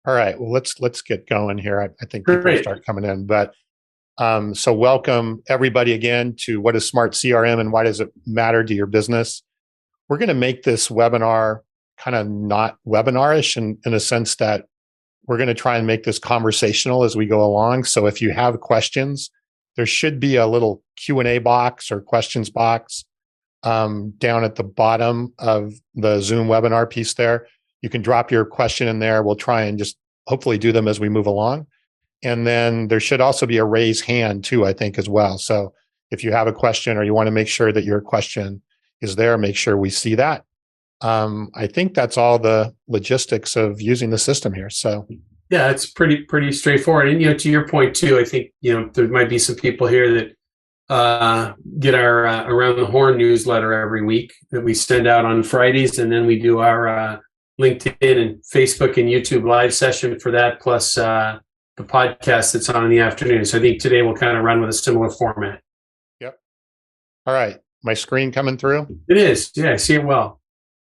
All right. Well, let's get going here. I think people Great. start coming in, but so welcome everybody again to what is Smart CRM and why does it matter to your business? We're going to make this webinar kind of not webinarish in a sense that we're going to try and make this conversational as we go along. So if you have questions, there should be a little Q&A box or questions box down at the bottom of the Zoom webinar piece there. You can drop your question in there. We'll try and just hopefully do them as we move along. And then there should also be a raise hand too, I think, as well. So if you have a question or you want to make sure that your question is there, make sure we see that. I think that's all the logistics of using the system here. So yeah, it's pretty straightforward. And to your point too, I think there might be some people here that get our Around the Horn newsletter every week that we send out on Fridays, and then we do our LinkedIn and Facebook and YouTube live session for that, plus the podcast that's on in the afternoon. So I think today we'll kind of run with a similar format. Yep. All right. My screen coming through? It is. Yeah, I see it well.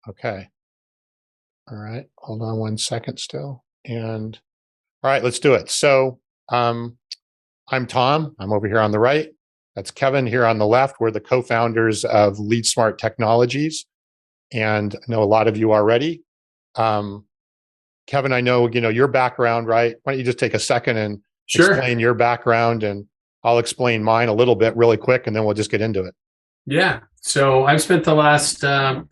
Okay. All right. Hold on one second still. And all right, let's do it. So I'm Tom. I'm over here on the right. That's Kevin here on the left. We're the co-founders of LeadSmart Technologies. And I know a lot of you already. Kevin, I know, your background, right? Why don't you just take a second and explain your background, and I'll explain mine a little bit really quick, and then we'll just get into it. Yeah. So I've spent the last, I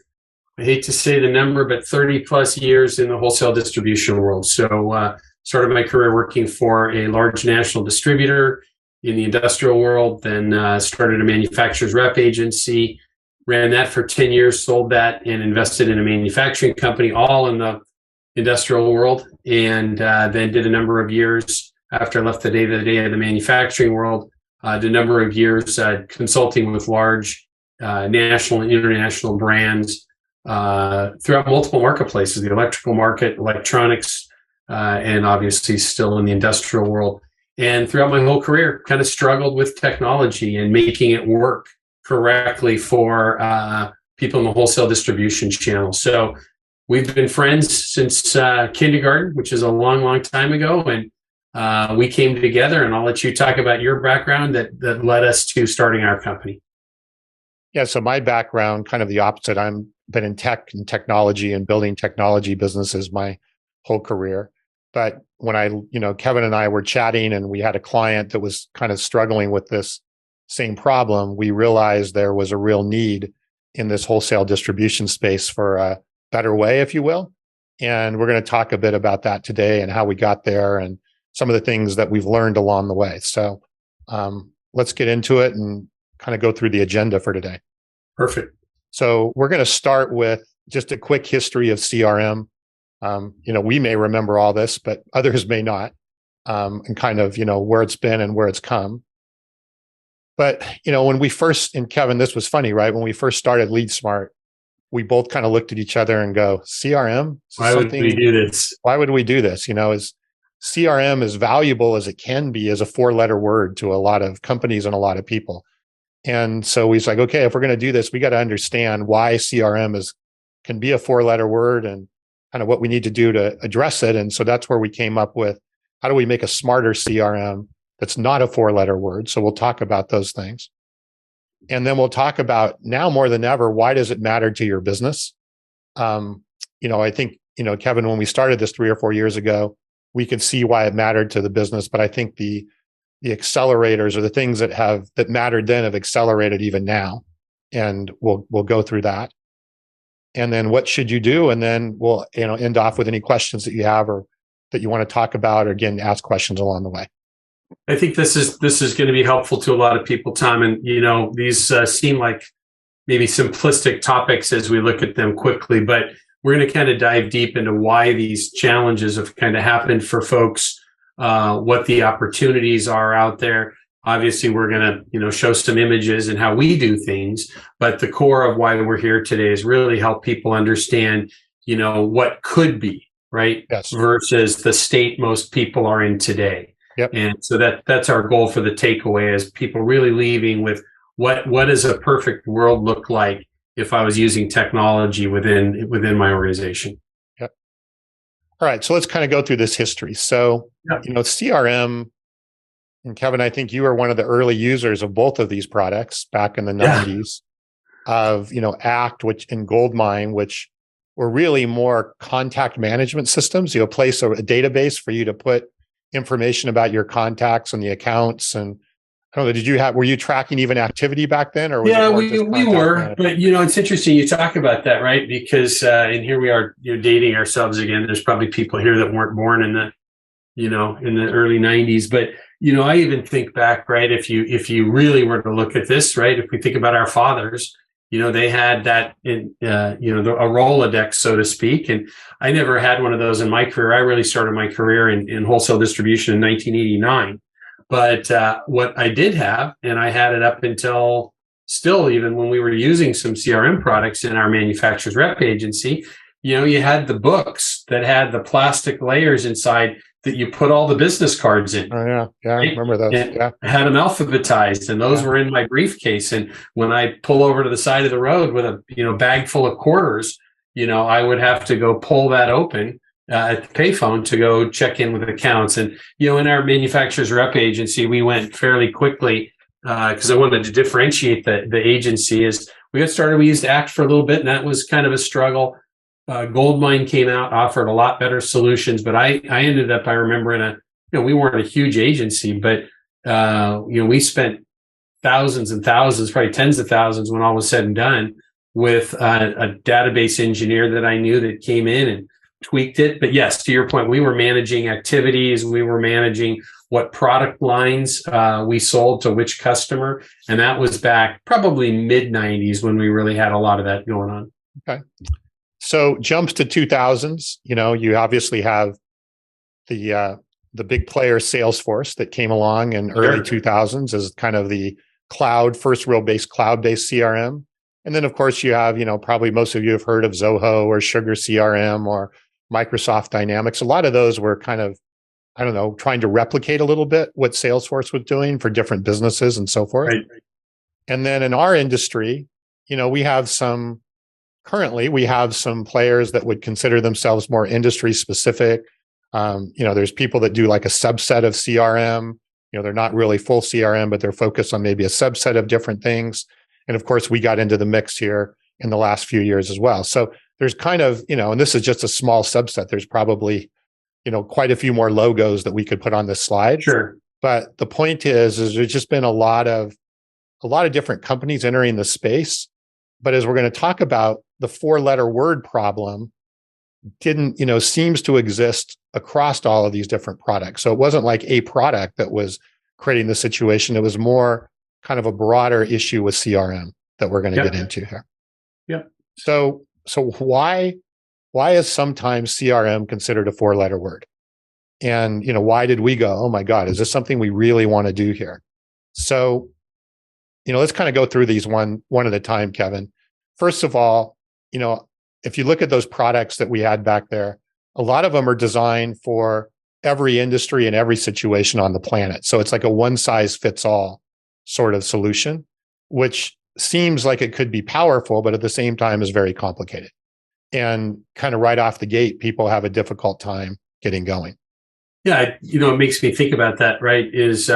hate to say the number, but 30 plus years in the wholesale distribution world. So started my career working for a large national distributor in the industrial world, then started a manufacturer's rep agency, ran that for 10 years, sold that, and invested in a manufacturing company, all in the industrial world. And then did a number of years after I left the day-to-day of the manufacturing world, did a number of years consulting with large national and international brands throughout multiple marketplaces, the electrical market, electronics, and obviously still in the industrial world. And throughout my whole career, kind of struggled with technology and making it work correctly for people in the wholesale distribution channel. So we've been friends since kindergarten, which is a long, long time ago. And we came together, and I'll let you talk about your background that led us to starting our company. Yeah, so my background, kind of the opposite. I've been in tech and technology and building technology businesses my whole career. But when Kevin and I were chatting and we had a client that was kind of struggling with this same problem, we realized there was a real need in this wholesale distribution space for a better way, if you will. And we're going to talk a bit about that today and how we got there and some of the things that we've learned along the way. So let's get into it and kind of go through the agenda for today. Perfect. So we're going to start with just a quick history of CRM. We may remember all this, but others may not, and kind of, where it's been and where it's come. But, when we first, and Kevin, this was funny, right? When we first started LeadSmart, we both kind of looked at each other and go, CRM? Why would we do this? Why would we do this? Is CRM as valuable as it can be as a 4-letter word to a lot of companies and a lot of people. And so we was like, okay, if we're going to do this, we got to understand why CRM can be a 4-letter word and kind of what we need to do to address it. And so that's where we came up with, how do we make a smarter CRM that's not a 4-letter word? So we'll talk about those things. And then we'll talk about, now more than ever, why does it matter to your business? I think, Kevin, when we started this 3 or 4 years ago, we could see why it mattered to the business. But I think the accelerators or the things that mattered then have accelerated even now. And we'll go through that. And then what should you do? And then we'll end off with any questions that you have or that you want to talk about, or again, ask questions along the way. I think this is going to be helpful to a lot of people, Tom. And these seem like maybe simplistic topics as we look at them quickly, but we're going to kind of dive deep into why these challenges have kind of happened for folks, what the opportunities are out there. Obviously, we're going to, show some images and how we do things, but the core of why we're here today is really help people understand, what could be, right? Yes. Versus the state most people are in today. Yep. And so that's our goal for the takeaway, is people really leaving with what does a perfect world look like if I was using technology within my organization. Yep. All right. So let's kind of go through this history. So, Yeah. CRM, and Kevin, I think you were one of the early users of both of these products back in the 90s of, ACT, which and Goldmine, which were really more contact management systems. A place, a database for you to put information about your contacts and the accounts. And I don't know, were you tracking even activity back then, or was it more just we were, management? But it's interesting you talk about that, right? Because and here we are, dating ourselves again. There's probably people here that weren't born in the, in the early 90s. But I even think back, right? If you really were to look at this, right? If we think about our fathers, they had that in, a Rolodex, so to speak. And I never had one of those in my career. I really started my career in wholesale distribution in 1989. But what I did have, and I had it up until still, even when we were using some CRM products in our manufacturer's rep agency, you had the books that had the plastic layers inside that you put all the business cards in. Oh, yeah. Yeah, I remember those. Yeah. I had them alphabetized, and those were in my briefcase. And when I pull over to the side of the road with a bag full of quarters, I would have to go pull that open at the payphone to go check in with accounts. And, in our manufacturer's rep agency, we went fairly quickly because I wanted to differentiate the agency. As we got started, we used ACT for a little bit, and that was kind of a struggle. Goldmine came out, offered a lot better solutions, but I ended up, I remember we weren't a huge agency, but, we spent thousands and thousands, probably tens of thousands when all was said and done with a database engineer that I knew that came in and tweaked it. But yes, to your point, we were managing activities. We were managing what product lines we sold to which customer. And that was back probably mid 90s when we really had a lot of that going on. Okay. So jumps to 2000s, you obviously have the big player Salesforce that came along in early 2000s as kind of the first real cloud-based CRM. And then of course you have, probably most of you have heard of Zoho or Sugar CRM or Microsoft Dynamics. A lot of those were kind of, trying to replicate a little bit what Salesforce was doing for different businesses and so forth. Right. And then in our industry, we have some players that would consider themselves more industry specific. There's people that do like a subset of CRM. They're not really full CRM, but they're focused on maybe a subset of different things. And of course, we got into the mix here in the last few years as well. So there's kind of, and this is just a small subset. There's probably, quite a few more logos that we could put on this slide. Sure. But the point is there's just been a lot of different companies entering the space. But as we're going to talk about, the 4-letter word problem seems to exist across all of these different products. So it wasn't like a product that was creating the situation. It was more kind of a broader issue with CRM that we're going to get into here. Yep. So why is sometimes CRM considered a 4-letter word? And, why did we go, oh my God, is this something we really want to do here? So, let's kind of go through these one at a time, Kevin. First of all, if you look at those products that we had back there, a lot of them are designed for every industry and every situation on the planet. So it's like a one-size-fits-all sort of solution, which seems like it could be powerful, but at the same time is very complicated. And kind of right off the gate, people have a difficult time getting going. Yeah, it makes me think about that, right? Is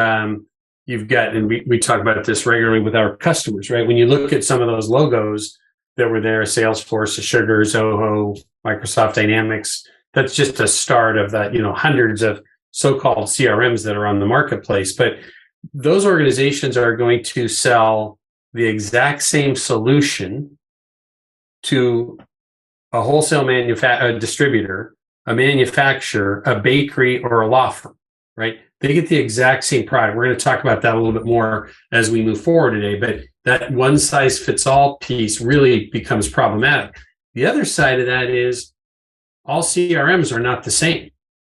you've got, and we talk about this regularly with our customers, right? When you look at some of those logos that were there, Salesforce, Sugar, Zoho, Microsoft Dynamics, that's just a start of that, hundreds of so-called CRMs that are on the marketplace. But those organizations are going to sell the exact same solution to a wholesale distributor, a manufacturer, a bakery, or a law firm, right? They get the exact same product. We're going to talk about that a little bit more as we move forward today, but that one-size-fits-all piece really becomes problematic. The other side of that is all CRMs are not the same,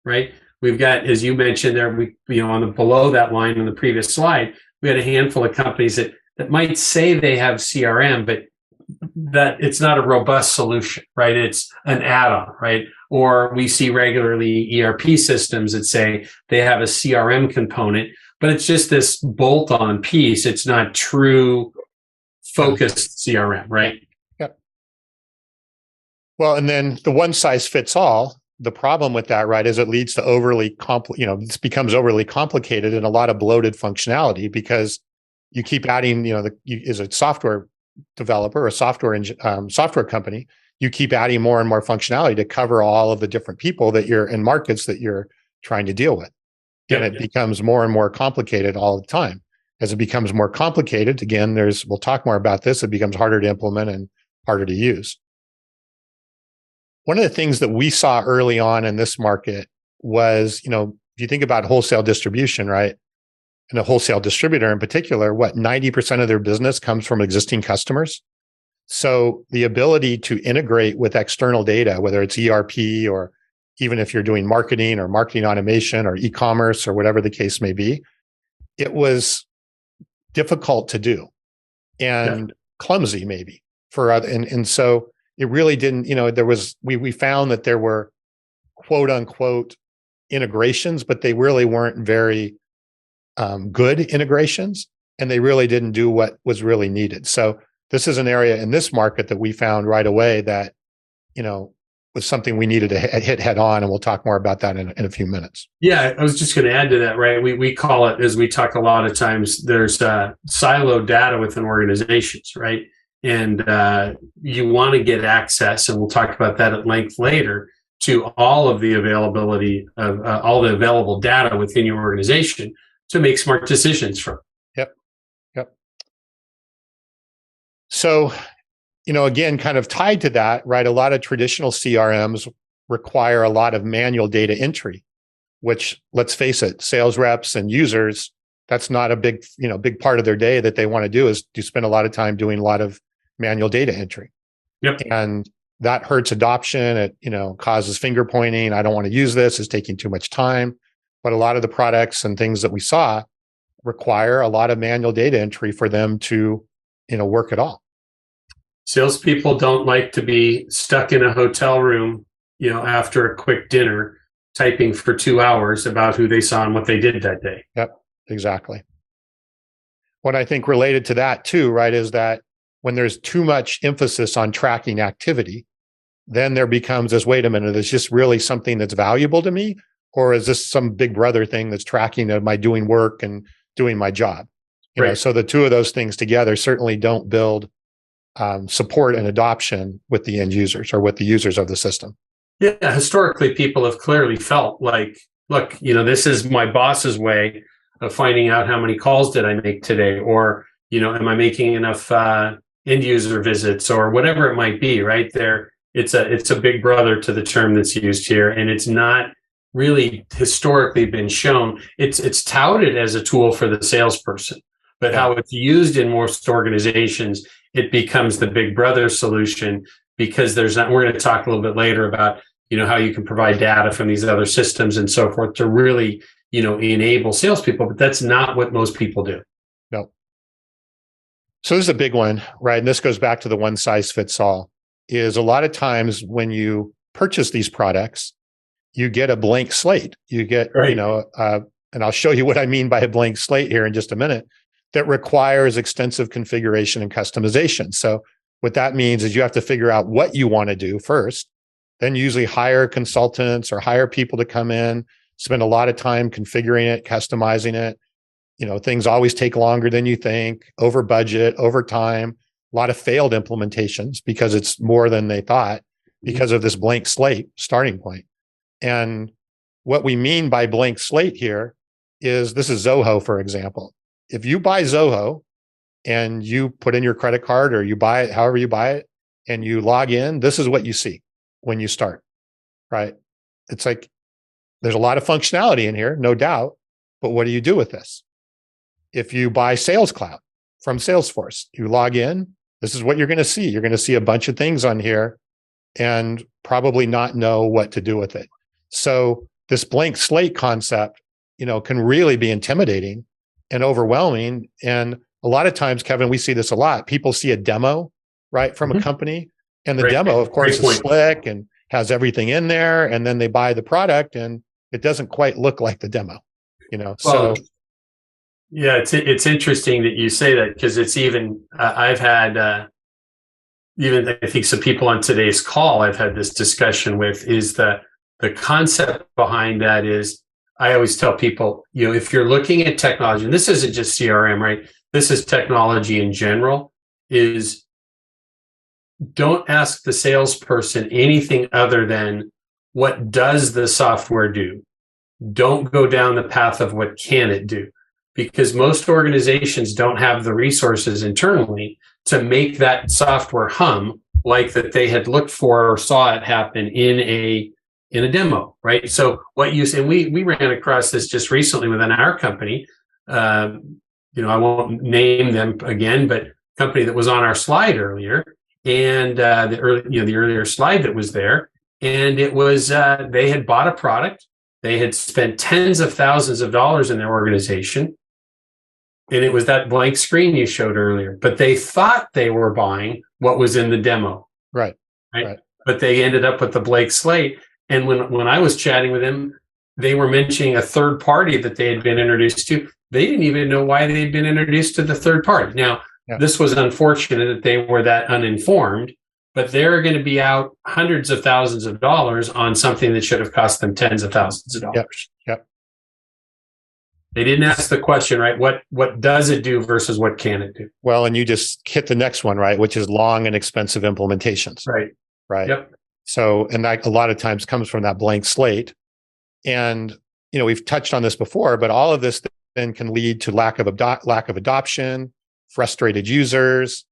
right? We've got, as you mentioned there, on the below that line on the previous slide, we had a handful of companies that might say they have CRM, but that it's not a robust solution, right? It's an add-on, right? Or we see regularly ERP systems that say they have a CRM component, but it's just this bolt-on piece. It's not true focused CRM, right? Yep. Well, and then the one size fits all, the problem with that, right, is it leads to this becomes overly complicated and a lot of bloated functionality because you keep adding, as a software developer or software company, you keep adding more and more functionality to cover all of the different people that you're in markets that you're trying to deal with. And it becomes more and more complicated all the time. As it becomes more complicated, again, we'll talk more about this, it becomes harder to implement and harder to use. One of the things that we saw early on in this market was, if you think about wholesale distribution, right? And a wholesale distributor in particular, 90% of their business comes from existing customers. So the ability to integrate with external data, whether it's ERP or even if you're doing marketing or marketing automation or e-commerce or whatever the case may be, it was difficult to do and clumsy maybe for other. And so it really didn't, we found that there were quote unquote integrations, but they really weren't very good integrations, and they really didn't do what was really needed. So this is an area in this market that we found right away that, was something we needed to hit head on. And we'll talk more about that in a few minutes. Yeah, I was just going to add to that, right? We call it, as we talk a lot of times, there's siloed data within organizations, right? And you want to get access, and we'll talk about that at length later, to all of the availability of all the available data within your organization to make smart decisions from. Yep. So, again, kind of tied to that, right? A lot of traditional CRMs require a lot of manual data entry, which, let's face it, sales reps and users, that's not a big part of their day that they want to do, is to spend a lot of time doing a lot of manual data entry. Yep. And that hurts adoption. It, causes finger pointing. I don't want to use this. It's taking too much time. But a lot of the products and things that we saw require a lot of manual data entry for them to, work at all. Salespeople don't like to be stuck in a hotel room, after a quick dinner, typing for 2 hours about who they saw and what they did that day. Yep, exactly. What I think related to that too, right, is that when there's too much emphasis on tracking activity, then there becomes this, wait a minute, is this really something that's valuable to me? Or is this some big brother thing that's tracking my doing work and doing my job? So the two of those things together certainly don't build support and adoption with the end users or with the users of the system. Yeah, historically, people have clearly felt like, look, this is my boss's way of finding out how many calls did I make today, or am I making enough end user visits, or whatever it might be. Right there, it's a big brother to the term that's used here, and it's not really historically been shown. It's touted as a tool for the salesperson, but how it's used in most organizations, it becomes the big brother solution, because we're going to talk a little bit later about, how you can provide data from these other systems and so forth to really, enable salespeople, but that's not what most people do. No. So this is a big one, right? And this goes back to the one size fits all, is a lot of times when you purchase these products, you get a blank slate. You get, and I'll show you what I mean by a blank slate here in just a minute, that requires extensive configuration and customization. So what that means is you have to figure out what you want to do first, then usually hire consultants or hire people to come in, spend a lot of time configuring it, customizing it. Things always take longer than you think, over budget, over time, a lot of failed implementations because it's more than they thought because of this blank slate starting point. And what we mean by blank slate here is, this is Zoho, for example. If you buy Zoho and you put in your credit card, or you buy it, however you buy it, and you log in, this is what you see when you start, right? It's like, there's a lot of functionality in here, no doubt, but what do you do with this? If you buy Sales Cloud from Salesforce, you log in, this is what you're going to see. You're going to see a bunch of things on here and probably not know what to do with it. So this blank slate concept, can really be intimidating and overwhelming. And a lot of times, Kevin, we see this a lot. People see a demo, right, from a company, and the demo, of course, is slick and has everything in there. And then they buy the product and it doesn't quite look like the demo, Well, yeah, it's interesting that you say that, because it's even, I've had, even I think some people on today's call I've had this discussion with, is the concept behind that is, I always tell people, if you're looking at technology, and this isn't just CRM, right? This is technology in general, is don't ask the salesperson anything other than what does the software do? Don't go down the path of what can it do, because most organizations don't have the resources internally to make that software hum like that they had looked for or saw it happen in a demo, right? So we ran across this just recently within our company. I won't name them again, but company that was on our slide earlier, and the earlier slide that was there, and it was they had bought a product, they had spent tens of thousands of dollars in their organization, and it was that blank screen you showed earlier, but they thought they were buying what was in the demo, right? But they ended up with the blank slate. And when I was chatting with them, they were mentioning a third party that they had been introduced to. They didn't even know why they'd been introduced to the third party. Now, This was unfortunate that they were that uninformed, but they're going to be out hundreds of thousands of dollars on something that should have cost them tens of thousands of dollars. Yep. They didn't ask the question, right? What does it do versus what can it do? Well, and you just hit the next one, right? Which is long and expensive implementations. Right. Yep. So, and that a lot of times comes from that blank slate. And, we've touched on this before, but all of this then can lead to lack of adoption, frustrated users,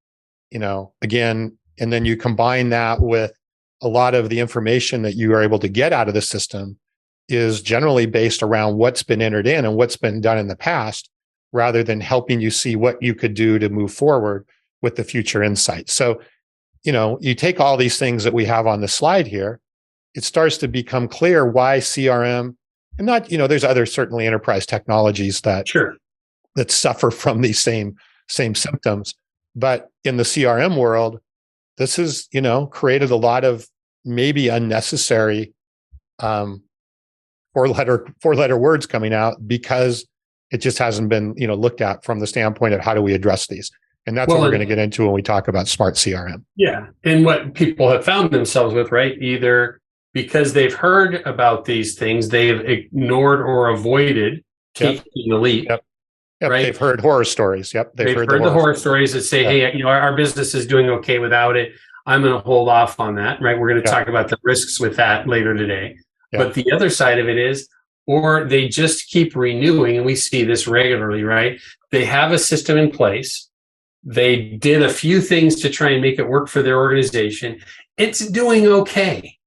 again, and then you combine that with a lot of the information that you are able to get out of the system is generally based around what's been entered in and what's been done in the past, rather than helping you see what you could do to move forward with the future insights. So, you take all these things that we have on the slide here, it starts to become clear why CRM, and not, there's other certainly enterprise technologies that suffer from these same symptoms. But in the CRM world, this has, created a lot of maybe unnecessary four-letter words coming out, because it just hasn't been, looked at from the standpoint of how do we address these. And that's what we're going to get into when we talk about Smart CRM. Yeah. And what people have found themselves with, right? Either because they've heard about these things, they've ignored or avoided taking the leap. Yep. Right? They've heard horror stories. Yep. They've heard the horror stories that say, hey, our business is doing okay without it. I'm going to hold off on that. Right. We're going to talk about the risks with that later today. But the other side of it is, or they just keep renewing, and we see this regularly, right? They have a system in place. They did a few things to try and make it work for their organization. It's doing okay,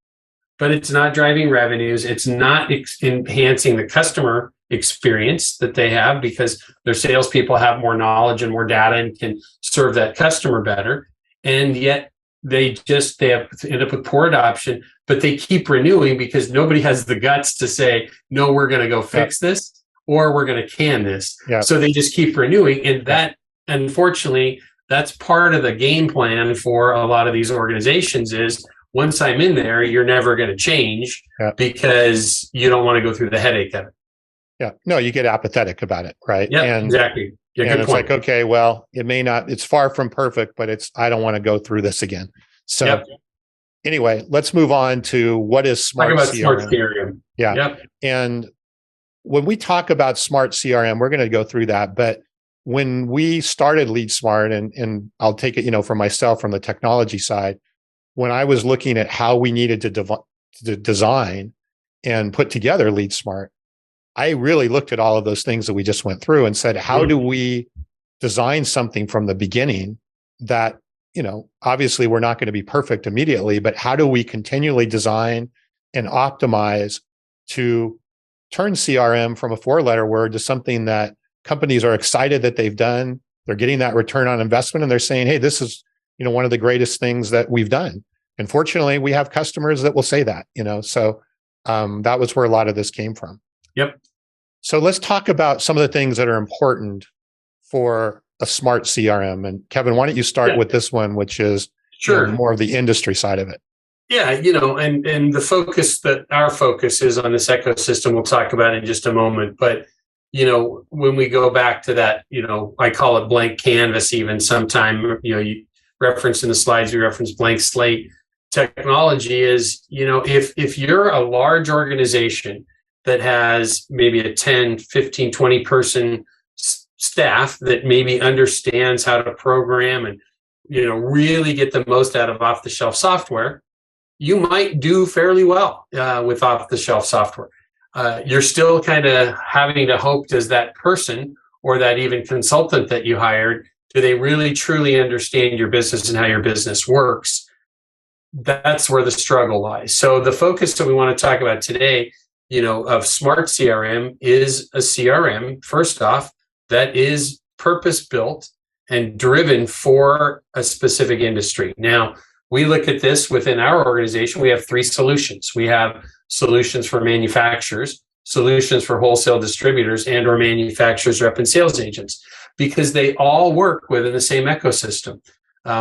but it's not driving revenues. It's not enhancing the customer experience that they have, because their salespeople have more knowledge and more data and can serve that customer better. And yet they end up with poor adoption, but they keep renewing because nobody has the guts to say, no, we're going to go fix this, or we're going to can this. So they just keep renewing. And that, unfortunately, that's part of the game plan for a lot of these organizations is, once I'm in there, you're never going to change because you don't want to go through the headache of it. Yeah. No, you get apathetic about it, right? Yeah, exactly. Yeah, and it's like, okay, well, it may not, it's far from perfect, but I don't want to go through this again. So anyway, let's move on to what is Smart CRM. Smart CRM. Yeah. Yep. And when we talk about Smart CRM, we're going to go through that. But when we started LeadSmart, and I'll take it, for myself from the technology side, when I was looking at how we needed to design and put together LeadSmart, I really looked at all of those things that we just went through and said, how do we design something from the beginning that, obviously we're not going to be perfect immediately, but how do we continually design and optimize to turn CRM from a four-letter word to something that companies are excited that they've done. They're getting that return on investment, and they're saying, hey, this is, one of the greatest things that we've done. And fortunately, we have customers that will say that, so that was where a lot of this came from. Yep. So let's talk about some of the things that are important for a smart CRM. And Kevin, why don't you start with this one, which is more of the industry side of it? Yeah, and our focus is on this ecosystem. We'll talk about it in just a moment. But, when we go back to that, I call it blank canvas even sometime, you reference in the slides, you reference blank slate. technology is, if you're a large organization that has maybe a 10, 15, 20 person staff that maybe understands how to program and, really get the most out of off-the-shelf software, you might do fairly well with off-the-shelf software. You're still kind of having to hope, does that person or that even consultant that you hired, do they really truly understand your business and how your business works? That's where the struggle lies. So the focus that we want to talk about today, of Smart CRM is a CRM, first off, that is purpose-built and driven for a specific industry. Now, we look at this within our organization. We have 3 solutions. We have solutions for manufacturers, solutions for wholesale distributors, and or manufacturers, rep, and sales agents, because they all work within the same ecosystem.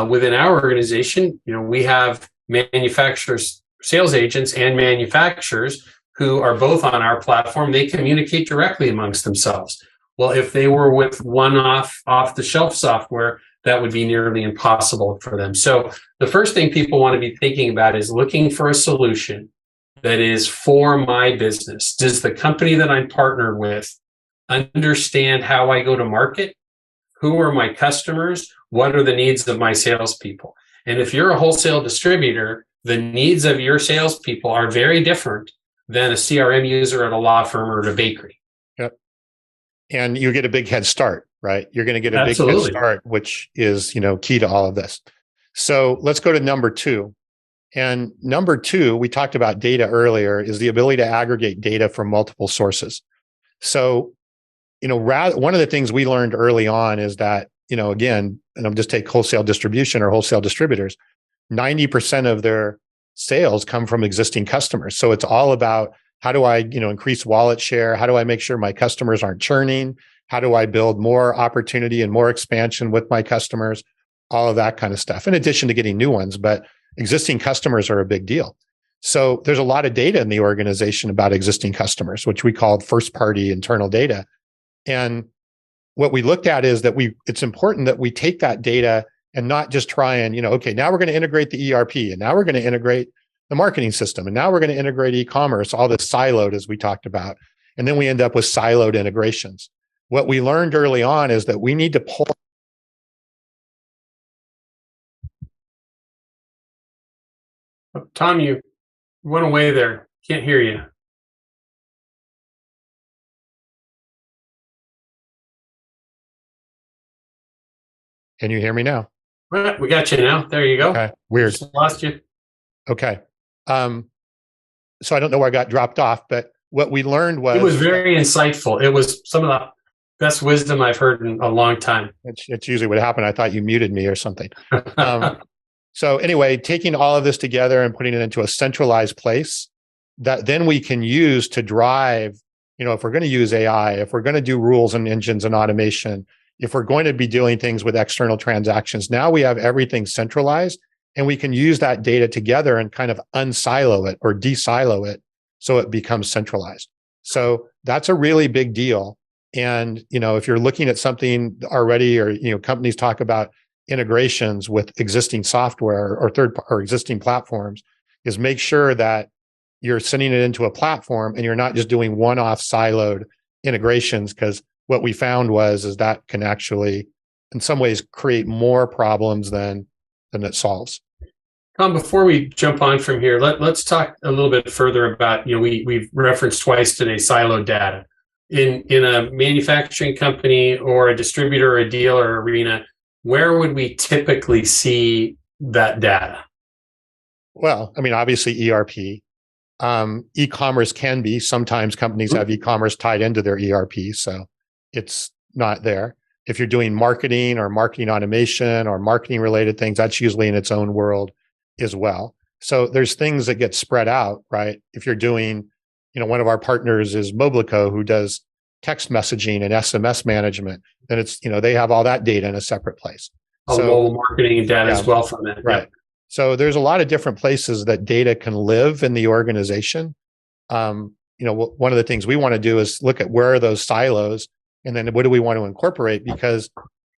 Within our organization, we have manufacturers, sales agents, and manufacturers who are both on our platform. They communicate directly amongst themselves. Well, if they were with one off-the-shelf software, that would be nearly impossible for them. So the first thing people want to be thinking about is looking for a solution that is for my business. Does the company that I'm partnered with understand how I go to market? Who are my customers? What are the needs of my salespeople? And if you're a wholesale distributor, the needs of your salespeople are very different than a CRM user at a law firm or at a bakery. Yep. And you get a big head start, right? You're going to get a big head start, which is, key to all of this. So let's go to number 2. And number 2, we talked about data earlier, is the ability to aggregate data from multiple sources. So, one of the things we learned early on is that, again, and I'll just take wholesale distribution or wholesale distributors, 90% of their sales come from existing customers. So it's all about, how do I, increase wallet share? How do I make sure my customers aren't churning? How do I build more opportunity and more expansion with my customers? All of that kind of stuff, in addition to getting new ones. But existing customers are a big deal. So there's a lot of data in the organization about existing customers, which we call first-party internal data. And what we looked at is that it's important that we take that data and not just try and, okay, now we're going to integrate the ERP, and now we're going to integrate the marketing system, and now we're going to integrate e-commerce, all this siloed as we talked about. And then we end up with siloed integrations. What we learned early on is that we need to pull. Tom, you went away there. Can't hear you. Can you hear me now? Well, we got you now. There you go. Okay. Weird. Just lost you. Okay. So I don't know where I got dropped off, but what we learned was... It was very insightful. It was some of the best wisdom I've heard in a long time. It's usually what happened. I thought you muted me or something. So anyway, taking all of this together and putting it into a centralized place that then we can use to drive, if we're going to use AI, if we're going to do rules and engines and automation, if we're going to be doing things with external transactions, now we have everything centralized, and we can use that data together and kind of unsilo it or de-silo it so it becomes centralized. So that's a really big deal. And, if you're looking at something already, or, companies talk about integrations with existing software or existing platforms, is make sure that you're sending it into a platform and you're not just doing one-off siloed integrations, because what we found is that can actually, in some ways, create more problems than it solves. Tom, before we jump on from here, let's talk a little bit further about, we've referenced twice today siloed data. In a manufacturing company or a distributor or a dealer arena, where would we typically see that data? Well, obviously ERP. E-commerce can be. Sometimes companies have e-commerce tied into their ERP, so it's not there. If you're doing marketing or marketing automation or marketing related things, that's usually in its own world as well. So there's things that get spread out, right? If you're doing, one of our partners is Modular, who does text messaging and SMS management, then it's, they have all that data in a separate place. Mobile marketing data as well from that. Right. Yeah. So there's a lot of different places that data can live in the organization. One of the things we want to do is look at where are those silos, and then what do we want to incorporate? Because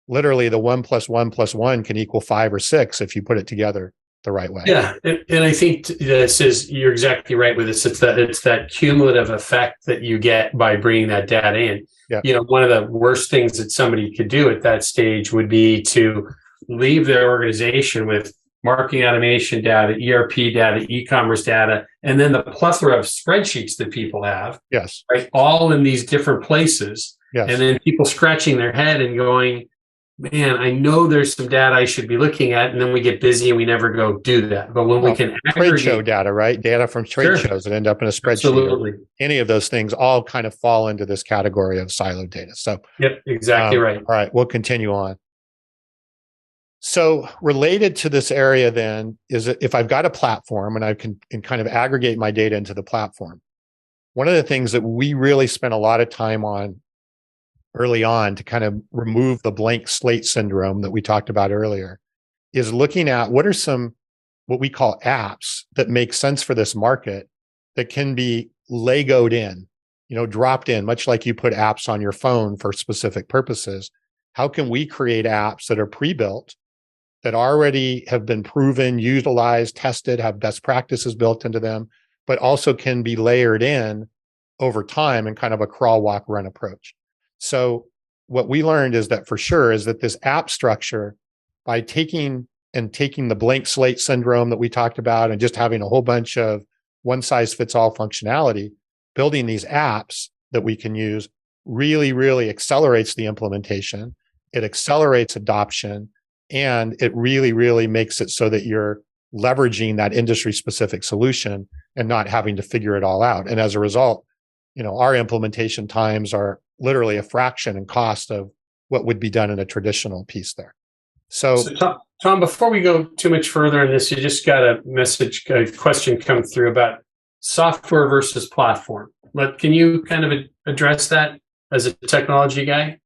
literally the 1 + 1 + 1 can equal 5 or 6 if you put it together the right way. Yeah, and I think you're exactly right with this. It's that cumulative effect that you get by bringing that data in. Yeah. One of the worst things that somebody could do at that stage would be to leave their organization with marketing automation data, ERP data, e-commerce data, and then the plethora of spreadsheets that people have. Yes. Right, all in these different places. Yes. And then people scratching their head and going, man, I know there's some data I should be looking at, and then we get busy and we never go do that. But when we can trade show data, right? Data from trade shows that end up in a spreadsheet. Absolutely. Any of those things all kind of fall into this category of siloed data. So, yep, exactly right. All right, we'll continue on. So related to this area then is if I've got a platform and I can kind of aggregate my data into the platform, one of the things that we really spent a lot of time on early on to kind of remove the blank slate syndrome that we talked about earlier is looking at what are some, what we call apps that make sense for this market that can be Legoed in, dropped in, much like you put apps on your phone for specific purposes. How can we create apps that are pre-built, that already have been proven, utilized, tested, have best practices built into them, but also can be layered in over time in kind of a crawl, walk, run approach. So what we learned is that for sure is that this app structure, by taking the blank slate syndrome that we talked about and just having a whole bunch of one size fits all functionality, building these apps that we can use really, really accelerates the implementation. It accelerates adoption, and it really, really makes it so that you're leveraging that industry specific solution and not having to figure it all out. And as a result, our implementation times are literally a fraction in cost of what would be done in a traditional piece there. So Tom, before we go too much further in this, you just got a question come through about software versus platform. Can you kind of address that as a technology guy?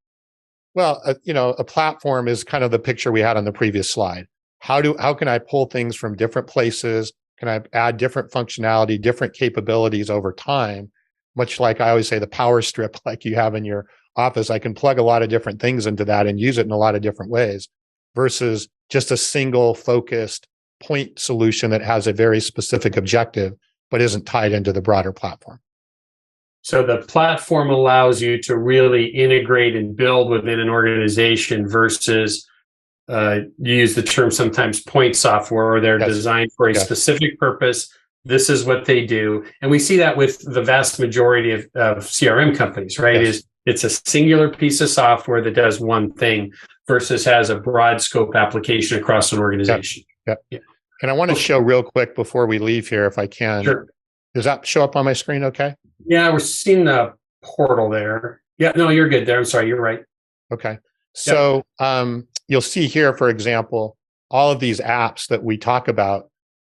Well, a platform is kind of the picture we had on the previous slide. How can I pull things from different places? Can I add different functionality, different capabilities over time? Much like I always say, the power strip, like you have in your office, I can plug a lot of different things into that and use it in a lot of different ways versus just a single focused point solution that has a very specific objective, but isn't tied into the broader platform. So the platform allows you to really integrate and build within an organization versus you use the term sometimes point software, or they're designed for a specific purpose. This is what they do. And we see that with the vast majority of CRM companies, right? It's a singular piece of software that does one thing versus has a broad scope application across an organization. Yep. And I want to show real quick before we leave here, if I can. Sure. Does that show up on my screen okay? Yeah, we're seeing the portal there. Yeah, no, you're good there. I'm sorry, you're right. Okay. So you'll see here, for example, all of these apps that we talk about,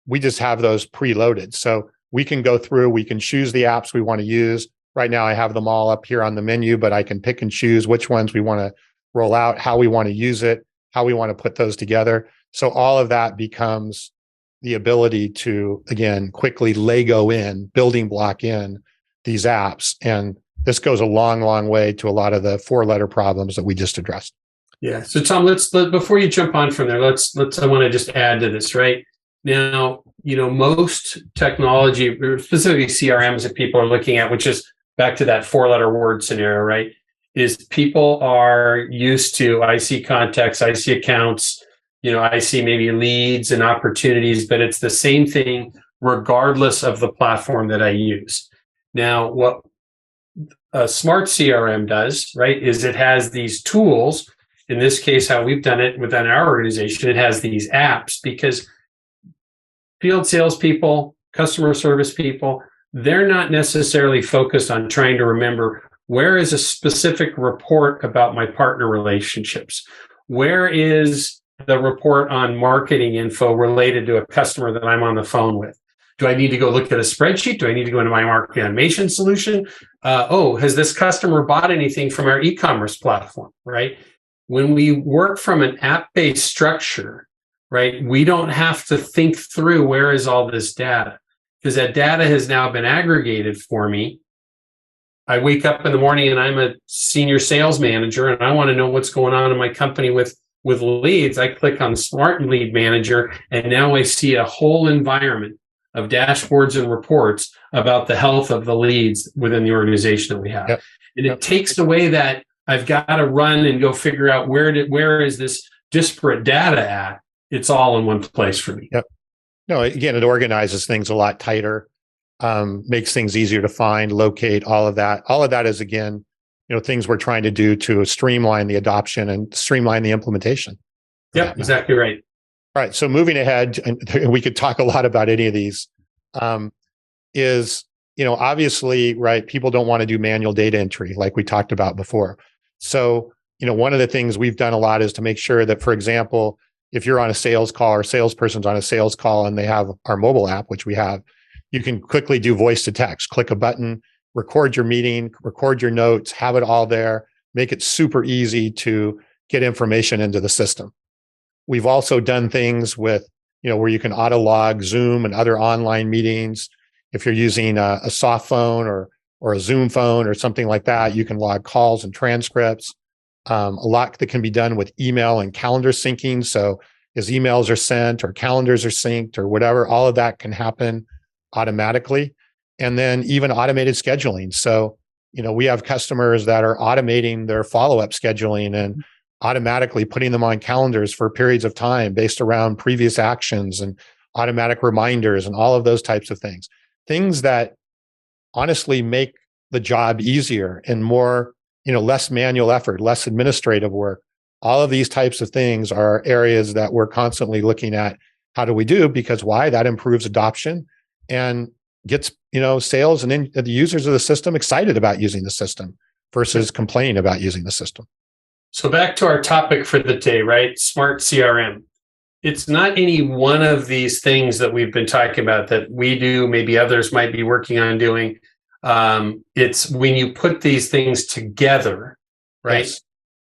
we just have those preloaded. So we can go through, we can choose the apps we want to use. Right now, I have them all up here on the menu, but I can pick and choose which ones we want to roll out, how we want to use it, how we want to put those together. So all of that becomes the ability to, again, quickly Lego in, building block in these apps. And this goes a long, long way to a lot of the 4-letter problems that we just addressed. Yeah. So Tom, before you jump on from there, I want to just add to this, right? Now, most technology, specifically CRMs that people are looking at, which is back to that 4-letter word scenario, right? Is people are used to, I see contacts, I see accounts, I see maybe leads and opportunities, but it's the same thing regardless of the platform that I use. Now, what a Smart CRM does, right, is it has these tools. In this case, how we've done it within our organization, it has these apps because field salespeople, customer service people, they're not necessarily focused on trying to remember where is a specific report about my partner relationships? Where is the report on marketing info related to a customer that I'm on the phone with? Do I need to go look at a spreadsheet? Do I need to go into my marketing automation solution? Has this customer bought anything from our e-commerce platform, right? When we work from an app-based structure, right, we don't have to think through where is all this data, because that data has now been aggregated for me. I wake up in the morning and I'm a senior sales manager and I want to know what's going on in my company with with leads, I click on Smart Lead Manager, and now I see a whole environment of dashboards and reports about the health of the leads within the organization that we have. Yep. And it takes away that I've got to run and go figure out where is this disparate data at. It's all in one place for me. Yep. No, again, it organizes things a lot tighter, makes things easier to find, locate, all of that. All of that is, again, things we're trying to do to streamline the adoption and streamline the implementation. Yep, exactly right. All right. So moving ahead, and we could talk a lot about any of these, is, obviously, right, people don't want to do manual data entry like we talked about before. So, one of the things we've done a lot is to make sure that, for example, if you're on a sales call or salesperson's on a sales call and they have our mobile app, which we have, you can quickly do voice to text, click a button, record your meeting, record your notes, have it all there, make it super easy to get information into the system. We've also done things with, where you can auto log Zoom and other online meetings. If you're using a soft phone or a Zoom phone or something like that, you can log calls and transcripts. A lot that can be done with email and calendar syncing. So as emails are sent or calendars are synced or whatever, all of that can happen automatically. And then even automated scheduling. So, we have customers that are automating their follow-up scheduling and automatically putting them on calendars for periods of time based around previous actions and automatic reminders and all of those types of things. Things that honestly make the job easier and more, less manual effort, less administrative work. All of these types of things are areas that we're constantly looking at. How do we do? Because why? That improves adoption and gets, sales and then the users of the system excited about using the system versus complaining about using the system. So back to our topic for the day, right? Smart CRM. It's not any one of these things that we've been talking about that we do, maybe others might be working on doing. It's when you put these things together, right? Yes.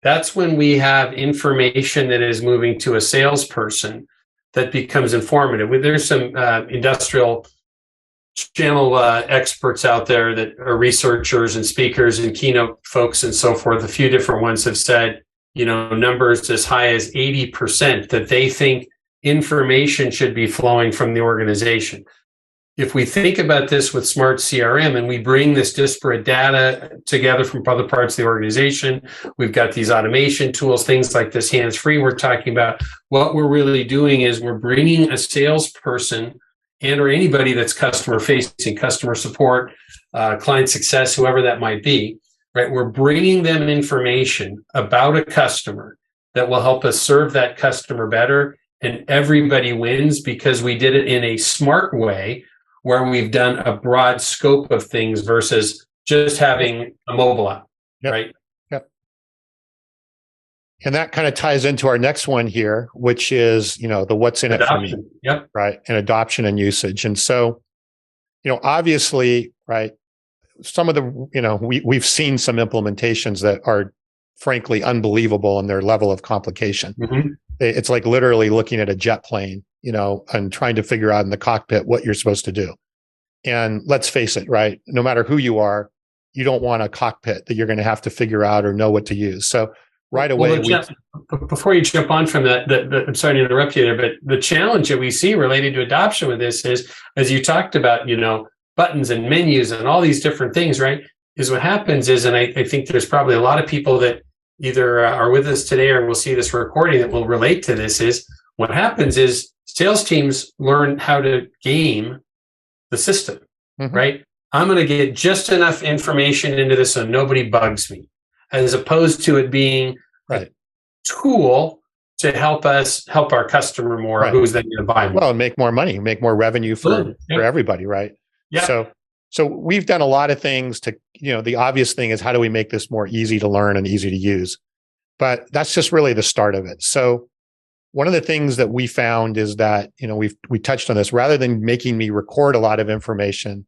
That's when we have information that is moving to a salesperson that becomes informative. There's some industrial channel experts out there that are researchers and speakers and keynote folks and so forth. A few different ones have said, numbers as high as 80% that they think information should be flowing from the organization. If we think about this with Smart CRM and we bring this disparate data together from other parts of the organization, we've got these automation tools, things like this hands-free we're talking about. What we're really doing is we're bringing a salesperson and or anybody that's customer facing, customer support, client success, whoever that might be, right? We're bringing them information about a customer that will help us serve that customer better. And everybody wins because we did it in a smart way where we've done a broad scope of things versus just having a mobile app, right? Yep. And that kind of ties into our next one here, which is, the what's in adoption. It for me. Yep. Right. And adoption and usage. And so, obviously, right, some of the, we've seen some implementations that are frankly unbelievable in their level of complication. Mm-hmm. It's like literally looking at a jet plane, and trying to figure out in the cockpit what you're supposed to do. And let's face it, right? No matter who you are, you don't want a cockpit that you're going to have to figure out or know what to use. So right away, before you jump on from that, I'm sorry to interrupt you there, but the challenge that we see related to adoption with this is, as you talked about, buttons and menus and all these different things, right? Is what happens is, and I think there's probably a lot of people that either are with us today or will see this recording that will relate to this, is what happens is sales teams learn how to game the system, right? I'm going to get just enough information into this so nobody bugs me, as opposed to it being a tool to help our customer more, who's then going to buy more. Well, and make more money, make more revenue for everybody, right? Yeah. So we've done a lot of things to, the obvious thing is how do we make this more easy to learn and easy to use? But that's just really the start of it. So one of the things that we found is that, we touched on this, rather than making me record a lot of information,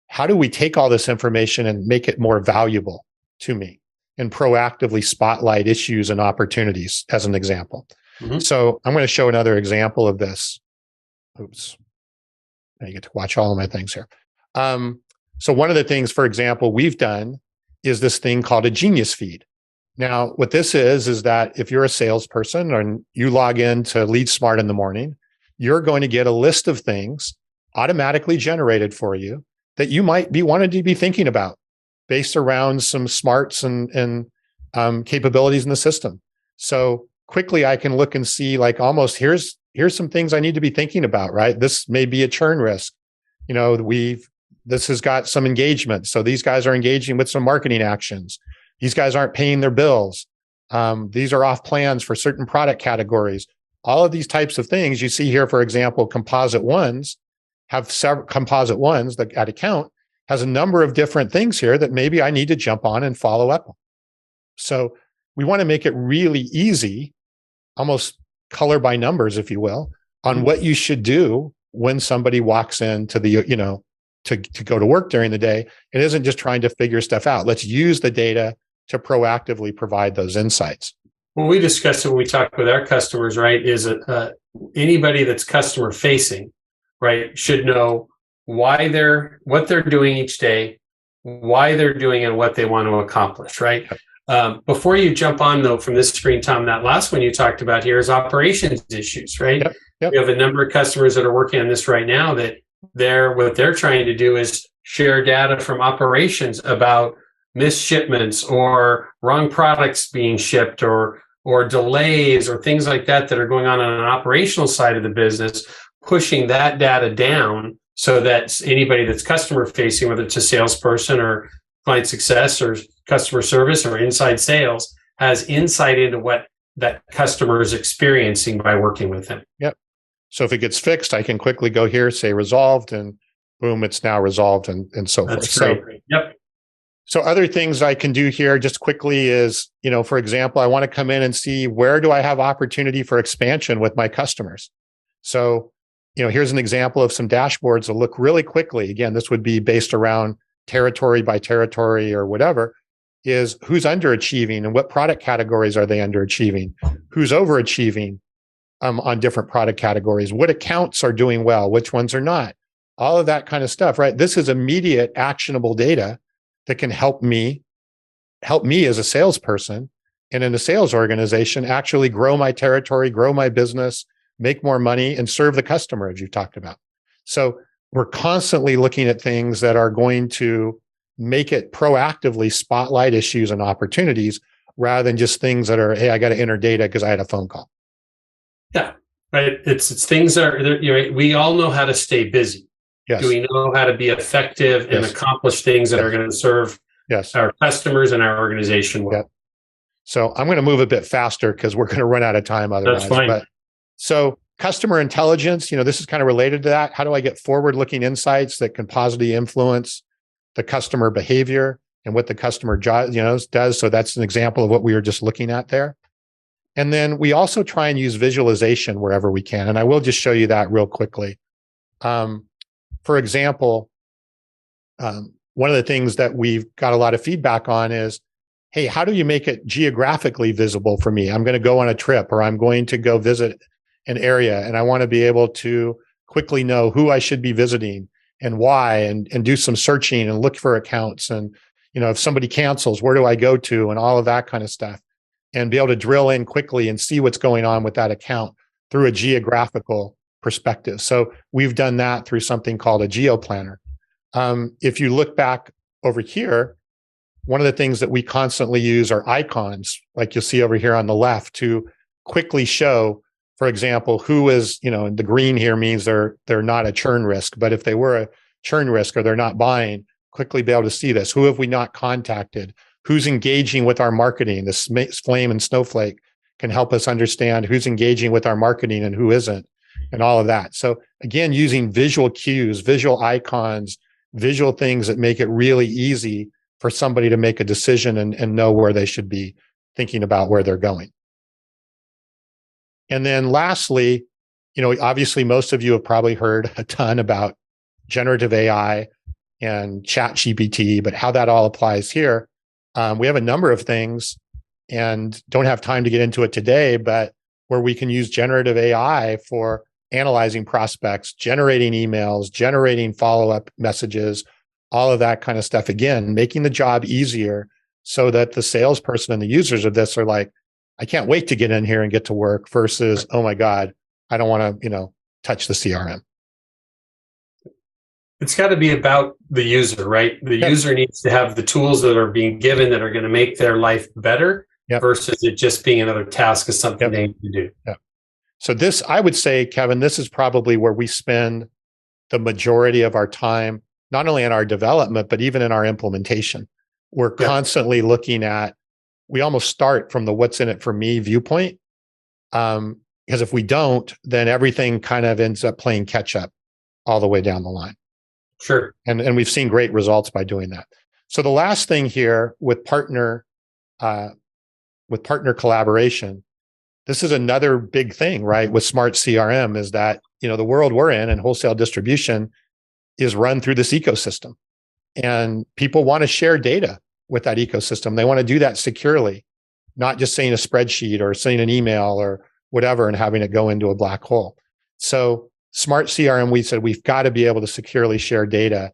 how do we take all this information and make it more valuable to me and proactively spotlight issues and opportunities, as an example? Mm-hmm. So I'm going to show another example of this. Oops. Now you get to watch all of my things here. So one of the things, for example, we've done is this thing called a Genius feed. Now, what this is that if you're a salesperson and you log into LeadSmart in the morning, you're going to get a list of things automatically generated for you that you might be wanting to be thinking about based around some smarts and capabilities in the system. So quickly I can look and see like almost here's some things I need to be thinking about, right? This may be a churn risk. This has got some engagement. So these guys are engaging with some marketing actions. These guys aren't paying their bills. These are off plans for certain product categories. All of these types of things you see here, for example, composite ones have several composite ones that at account has a number of different things here that maybe I need to jump on and follow up on. So we want to make it really easy, almost color by numbers, if you will, on what you should do when somebody walks into the, to go to work during the day. It isn't just trying to figure stuff out. Let's use the data to proactively provide those insights. Well, we discussed it when we talk with our customers, right? Is anybody that's customer facing, right, should know what they're doing each day, why they're doing it, and what they want to accomplish, right? Before you jump on though from this screen, Tom, that last one you talked about here is operations issues, right? Yep. We have a number of customers that are working on this right now that what they're trying to do is share data from operations about missed shipments or wrong products being shipped or delays or things like that are going on an operational side of the business, pushing that data down so that anybody that's customer facing, whether it's a salesperson or client success or customer service or inside sales, has insight into what that customer is experiencing by working with them. Yep. So if it gets fixed, I can quickly go here, say resolved, and boom, it's now resolved and so forth. That's great. Yep. So other things I can do here just quickly is, for example, I want to come in and see where do I have opportunity for expansion with my customers. So, here's an example of some dashboards that look really quickly. Again, this would be based around territory by territory or whatever, is who's underachieving and what product categories are they underachieving? Who's overachieving on different product categories? What accounts are doing well? Which ones are not? All of that kind of stuff, right? This is immediate actionable data that can help me as a salesperson and in a sales organization actually grow my territory, grow my business, make more money, and serve the customer, as you talked about. So we're constantly looking at things that are going to make it proactively spotlight issues and opportunities rather than just things that are, hey, I got to enter data because I had a phone call. Yeah, right. It's things that are, we all know how to stay busy. Yes. Do we know how to be effective and accomplish things that are going to serve our customers and our organization well? Yep. So I'm going to move a bit faster because we're going to run out of time otherwise. That's fine. So customer intelligence, this is kind of related to that. How do I get forward-looking insights that can positively influence the customer behavior and what the customer does? So that's an example of what we were just looking at there. And then we also try and use visualization wherever we can. And I will just show you that real quickly. For example, one of the things that we've got a lot of feedback on is, hey, how do you make it geographically visible for me? I'm going to go on a trip or I'm going to go visit an area and I want to be able to quickly know who I should be visiting and why and do some searching and look for accounts. And, if somebody cancels, where do I go to and all of that kind of stuff, and be able to drill in quickly and see what's going on with that account through a geographical perspective. So we've done that through something called a GeoPlanner. If you look back over here, one of the things that we constantly use are icons, like you'll see over here on the left, to quickly show, for example, who is, the green here means they're not a churn risk, but if they were a churn risk or they're not buying, quickly be able to see this. Who have we not contacted? Who's engaging with our marketing? This flame and snowflake can help us understand who's engaging with our marketing and who isn't, and all of that. So again, using visual cues, visual icons, visual things that make it really easy for somebody to make a decision and know where they should be thinking about where they're going. And then lastly, obviously most of you have probably heard a ton about generative AI and ChatGPT, but how that all applies here. We have a number of things and don't have time to get into it today, but where we can use generative AI for analyzing prospects, generating emails, generating follow-up messages, all of that kind of stuff. Again, making the job easier so that the salesperson and the users of this are like, I can't wait to get in here and get to work versus, oh my God, I don't want to, touch the CRM. It's got to be about the user, right? The user needs to have the tools that are being given that are going to make their life better versus it just being another task of something they need to do. So this, I would say, Kevin, this is probably where we spend the majority of our time, not only in our development, but even in our implementation. We're constantly looking at, we almost start from the what's in it for me viewpoint. Because if we don't, then everything kind of ends up playing catch up all the way down the line. Sure. And we've seen great results by doing that. So the last thing here with partner collaboration, this is another big thing, right? With Smart CRM is that, the world we're in and wholesale distribution is run through this ecosystem, and people want to share data with that ecosystem. They want to do that securely, not just saying a spreadsheet or saying an email or whatever and having it go into a black hole. So Smart CRM, we said we've got to be able to securely share data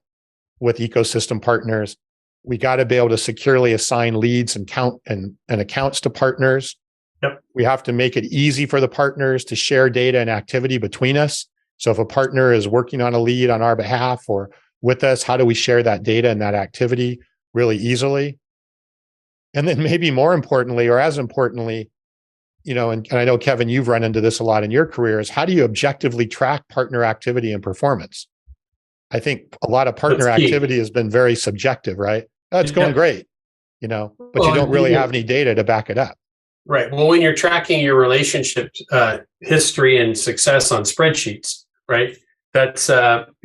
with ecosystem partners. We got to be able to securely assign leads and count and accounts to partners. We have to make it easy for the partners to share data and activity between us. So if a partner is working on a lead on our behalf or with us, how do we share that data and that activity really easily? And then maybe more importantly, or as importantly, and I know, Kevin, you've run into this a lot in your career, is how do you objectively track partner activity and performance? I think a lot of partner activity has been very subjective, right? Oh, it's going great, but you don't really have any data to back it up. Right. Well, when you're tracking your relationship history and success on spreadsheets, right? That's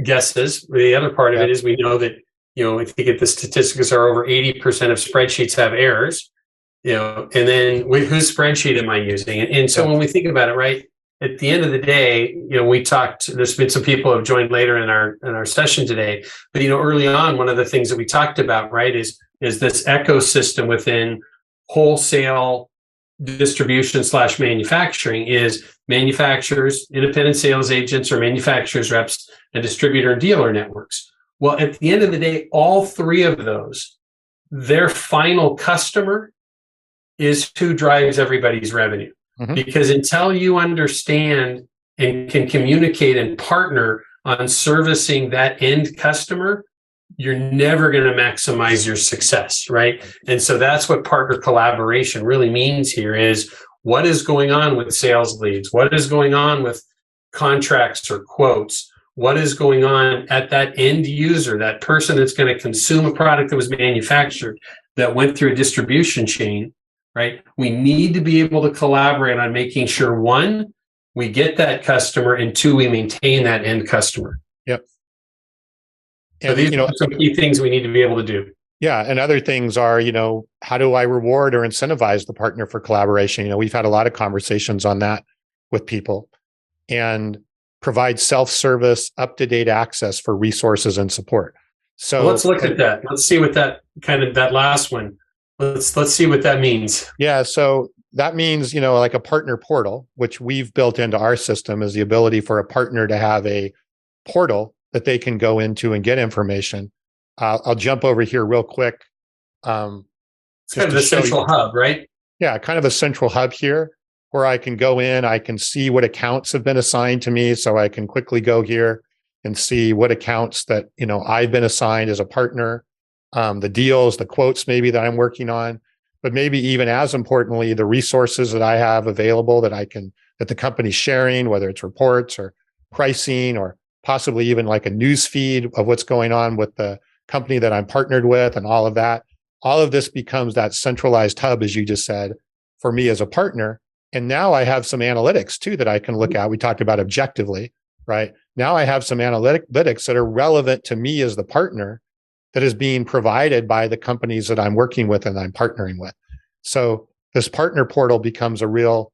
guesses. The other part of it is we know that, I think the statistics are over 80% of spreadsheets have errors. And then whose spreadsheet am I using? And so when we think about it, right, at the end of the day, we talked, there's been some people who have joined later in our session today, but, early on, one of the things that we talked about, right, is this ecosystem within wholesale distribution / manufacturing is manufacturers, independent sales agents or manufacturers reps, and distributor and dealer networks. Well, at the end of the day, all three of those, their final customer is who drives everybody's revenue. Mm-hmm. Because until you understand and can communicate and partner on servicing that end customer, you're never going to maximize your success, right? And so that's what partner collaboration really means here is what is going on with sales leads? What is going on with contracts or quotes? What is going on at that end user, that person that's going to consume a product that was manufactured, that went through a distribution chain, right? We need to be able to collaborate on making sure, one, we get that customer, and two, we maintain that end customer. Yep. So these are some key things we need to be able to do. Yeah. And other things are, how do I reward or incentivize the partner for collaboration? We've had a lot of conversations on that with people, and provide self-service, up-to-date access for resources and support. So let's look at that. Let's see what that last one, let's see what that means. Yeah. So that means, like a partner portal, which we've built into our system, is the ability for a partner to have a portal that they can go into and get information. I'll jump over here real quick. It's kind of a central hub, right? Yeah, kind of a central hub here where I can go in, I can see what accounts have been assigned to me. So I can quickly go here and see what accounts that, I've been assigned as a partner, the deals, the quotes maybe that I'm working on, but maybe even as importantly, the resources that I have available that the company's sharing, whether it's reports or pricing or possibly even like a news feed of what's going on with the company that I'm partnered with and all of that. All of this becomes that centralized hub, as you just said, for me as a partner. And now I have some analytics too that I can look at. We talked about objectively, right? Now I have some analytics that are relevant to me as the partner that is being provided by the companies that I'm working with and I'm partnering with. So this partner portal becomes a real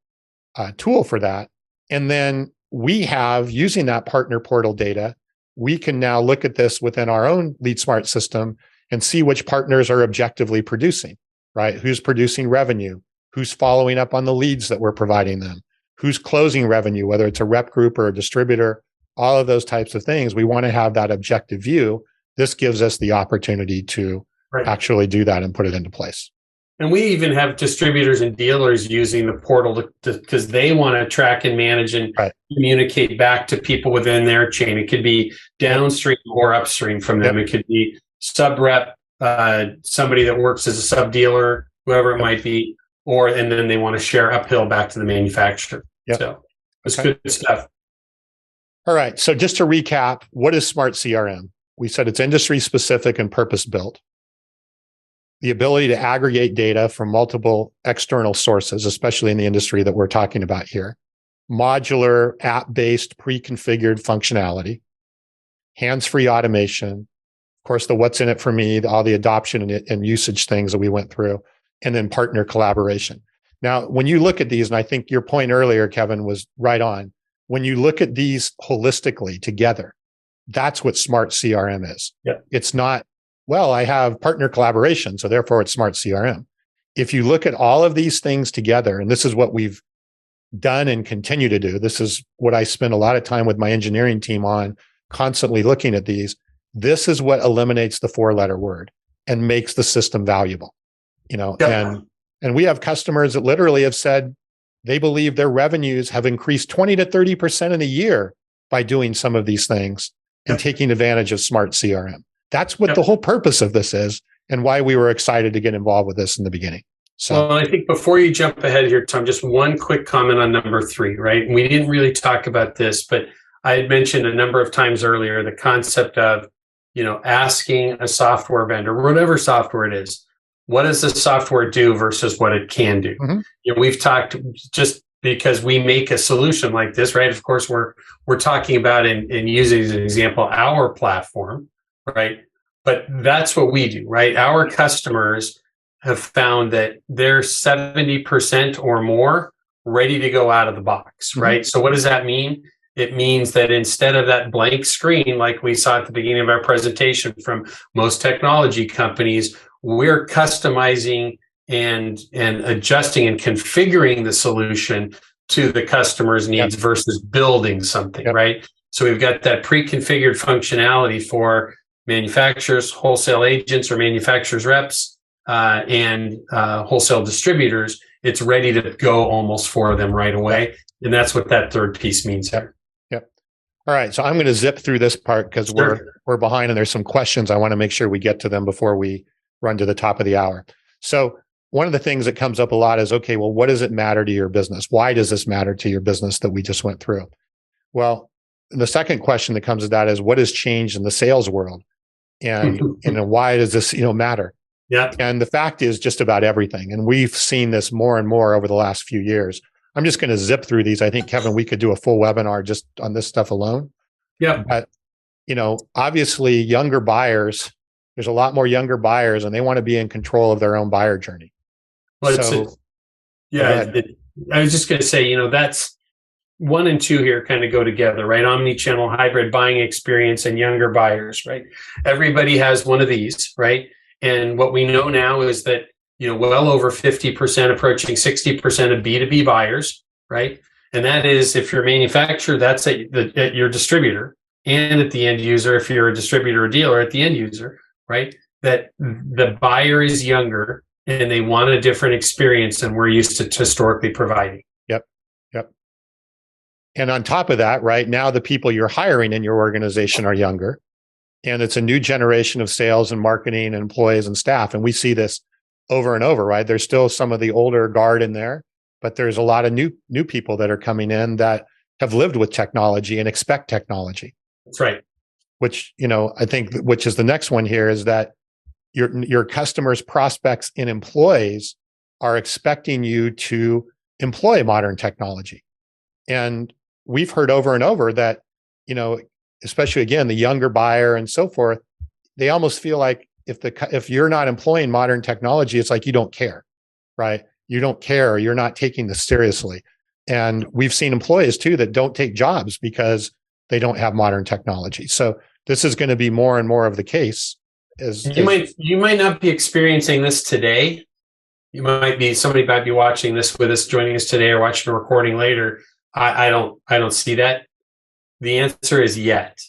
tool for that. And then we have, using that partner portal data, we can now look at this within our own LeadSmart system and see which partners are objectively producing, right? Who's producing revenue? Who's following up on the leads that we're providing them? Who's closing revenue, whether it's a rep group or a distributor, all of those types of things. We want to have that objective view. This gives us the opportunity to actually do that and put it into place. And we even have distributors and dealers using the portal because they want to track and manage and communicate back to people within their chain. It could be downstream or upstream from them. It could be sub rep, somebody that works as a sub dealer, whoever it might be, and then they want to share uphill back to the manufacturer. So it's good stuff. All right. So just to recap, what is Smart CRM? We said it's industry specific and purpose built. The ability to aggregate data from multiple external sources, especially in the industry that we're talking about here. Modular, app-based, pre-configured functionality. Hands-free automation. Of course, the what's in it for me, all the adoption and usage things that we went through. And then partner collaboration. Now, when you look at these, and I think your point earlier, Kevin, was right on. When you look at these holistically together, that's what Smart CRM is. It's not, well, I have partner collaboration, so therefore it's Smart CRM. If you look at all of these things together, and this is what we've done and continue to do, this is what I spend a lot of time with my engineering team on, constantly looking at these. This is what eliminates the four-letter word and makes the system valuable. And we have customers that literally have said they believe their revenues have increased 20 to 30% in a year by doing some of these things and taking advantage of Smart CRM. That's what the whole purpose of this is and why we were excited to get involved with this in the beginning. So, well, I think before you jump ahead here, Tom, just one quick comment on number 3, right? We didn't really talk about this, but I had mentioned a number of times earlier the concept of, asking a software vendor, whatever software it is, what does the software do versus what it can do? We've talked, just because we make a solution like this, right? Of course, we're talking about and using as an example our platform, right? But that's what we do, right? Our customers have found that they're 70% or more ready to go out of the box, right? So what does that mean? It means that instead of that blank screen, like we saw at the beginning of our presentation from most technology companies, we're customizing and adjusting and configuring the solution to the customer's needs versus building something, right? So we've got that pre-configured functionality for manufacturers, wholesale agents or manufacturers reps, and wholesale distributors. It's ready to go almost for them right away. And that's what that third piece means here. All right. So I'm going to zip through this part because we're behind and there's some questions. I want to make sure we get to them before we run to the top of the hour. So one of the things that comes up a lot is, okay, well, what does it matter to your business? Why does this matter to your business that we just went through? Well, the second question that comes to that is, what has changed in the sales world? And why does this, matter? And the fact is just about everything. And we've seen this more and more over the last few years. I'm just going to zip through these. I think, Kevin, we could do a full webinar just on this stuff alone. But, obviously younger buyers, there's a lot more younger buyers and they want to be in control of their own buyer journey. Well, I was just going to say, that's 1 and 2 here kind of go together, right? Omni-channel hybrid buying experience and younger buyers, right? Everybody has one of these, right? And what we know now is that, well over 50%, approaching 60% of B2B buyers, right? And that is, if you're a manufacturer, that's at your distributor, and at the end user, if you're a distributor or dealer, at the end user, right? That the buyer is younger and they want a different experience than we're used to historically providing. Yep. And on top of that, right now, the people you're hiring in your organization are younger, and it's a new generation of sales and marketing and employees and staff. And we see this over and over, right? There's still some of the older guard in there, but there's a lot of new people that are coming in that have lived with technology and expect technology. That's right. Which, I think, which is the next one here, is that your customers, prospects, and employees are expecting you to employ modern technology. And we've heard over and over that, especially again, the younger buyer and so forth, they almost feel like if you're not employing modern technology, it's like you don't care, right? You don't care. You're not taking this seriously. And we've seen employees too that don't take jobs because they don't have modern technology. So this is going to be more and more of the case. You might not be experiencing this today. Somebody might be watching this with us, joining us today, or watching a recording later. I don't see that. The answer is yet.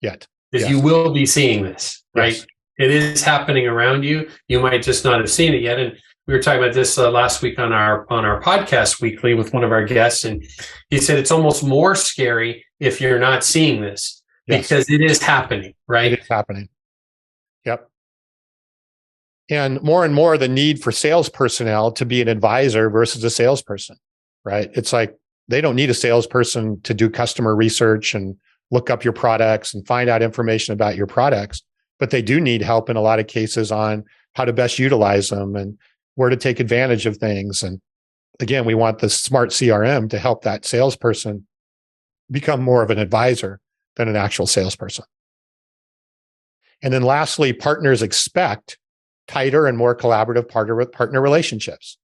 Because you will be seeing this, right? Yes. It is happening around you. You might just not have seen it yet. And we were talking about this last week on our podcast weekly with one of our guests, and he said it's almost more scary if you're not seeing this because it is happening, right? It is happening. Yep. And more the need for sales personnel to be an advisor versus a salesperson, right? It's like they don't need a salesperson to do customer research and look up your products and find out information about your products, but they do need help in a lot of cases on how to best utilize them and where to take advantage of things. And again, we want the Smart CRM to help that salesperson become more of an advisor than an actual salesperson. And then lastly, partners expect tighter and more collaborative partner relationships.